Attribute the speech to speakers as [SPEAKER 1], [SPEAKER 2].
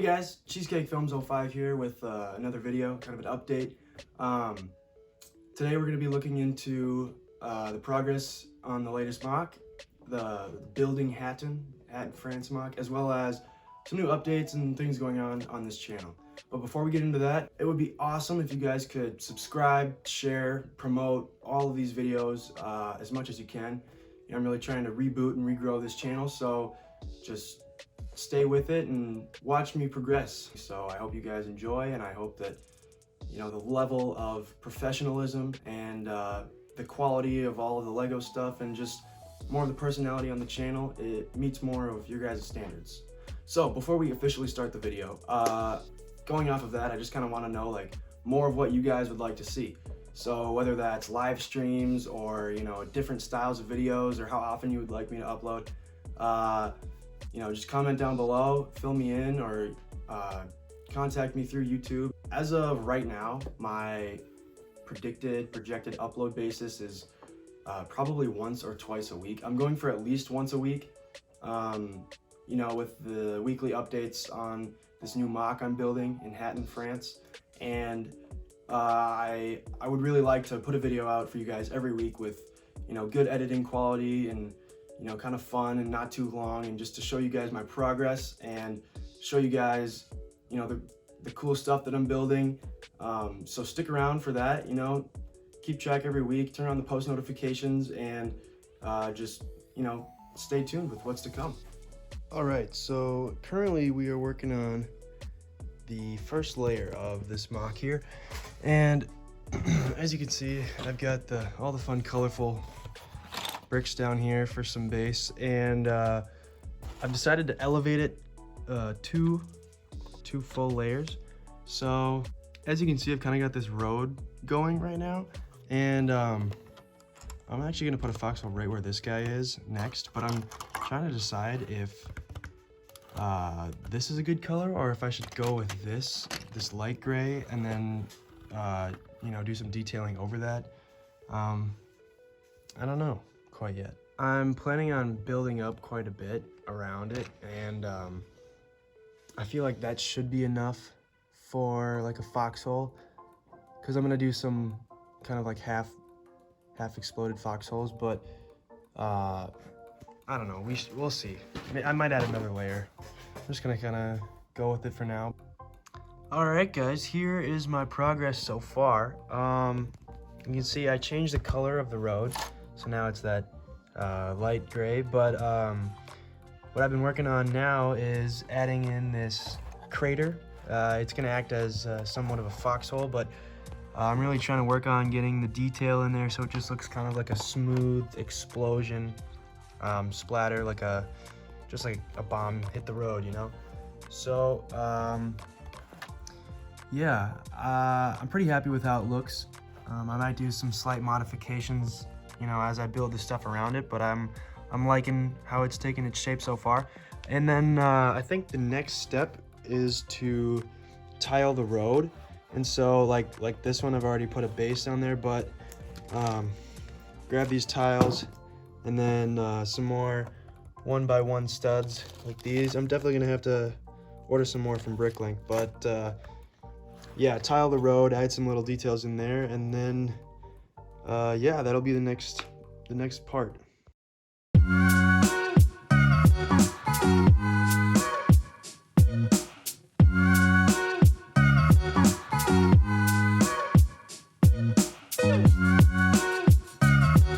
[SPEAKER 1] guys, Cheesecake Films 05 here with another video, kind of an update. Today we're going to be looking into the progress on the latest MOC, the building Hatten France MOC, as well as some new updates and things going on this channel. But before we get into that, it would be awesome if you guys could subscribe, share, promote all of these videos as much as you can. You know, I'm really trying to reboot and regrow this channel, so just stay with it and watch me progress. So I hope you guys enjoy, and I hope that, you know, the level of professionalism and the quality of all of the Lego stuff and just more of the personality on the channel, it meets more of your guys' standards. So before we officially start the video, going off of that, I just kind of want to know like more of what you guys would like to see. So whether that's live streams or, you know, different styles of videos, or how often you would like me to upload, you know, just comment down below, fill me in, or contact me through YouTube. As of right now, my projected upload basis is probably once or twice a week. I'm going for at least once a week, you know, with the weekly updates on this new MOC I'm building in Hatten France. And I would really like to put a video out for you guys every week with, you know, good editing quality and, you know, kind of fun and not too long, and just to show you guys my progress and show you guys, you know, the cool stuff that I'm building. So stick around for that, you know, keep track every week, turn on the post notifications, and just, you know, stay tuned with what's to come. All right, so currently we are working on the first layer of this MOC here, and as you can see, I've got all the fun colorful bricks down here for some base, and I've decided to elevate it two full layers. So as you can see, I've kind of got this road going right now, and I'm actually gonna put a foxhole right where this guy is next, but I'm trying to decide if this is a good color, or if I should go with this light gray and then you know, do some detailing over that. I don't know quite yet. I'm planning on building up quite a bit around it, and I feel like that should be enough for like a foxhole, because I'm gonna do some kind of like half exploded foxholes, but I don't know, we'll see. I might add another layer. I'm just gonna kind of go with it for now. All right guys, here is my progress so far. You can see I changed the color of the road, so now it's that light gray, but what I've been working on now is adding in this crater. It's gonna act as somewhat of a foxhole, but I'm really trying to work on getting the detail in there so it just looks kind of like a smooth explosion splatter, like just like a bomb hit the road, you know? So yeah, I'm pretty happy with how it looks. I might do some slight modifications, you know, as I build the stuff around it, but I'm liking how it's taken its shape so far. And then I think the next step is to tile the road. And so like this one, I've already put a base on there, but grab these tiles and then some more 1x1 studs like these. I'm definitely gonna have to order some more from Bricklink, but yeah, tile the road, add some little details in there, and then yeah, that'll be the next part.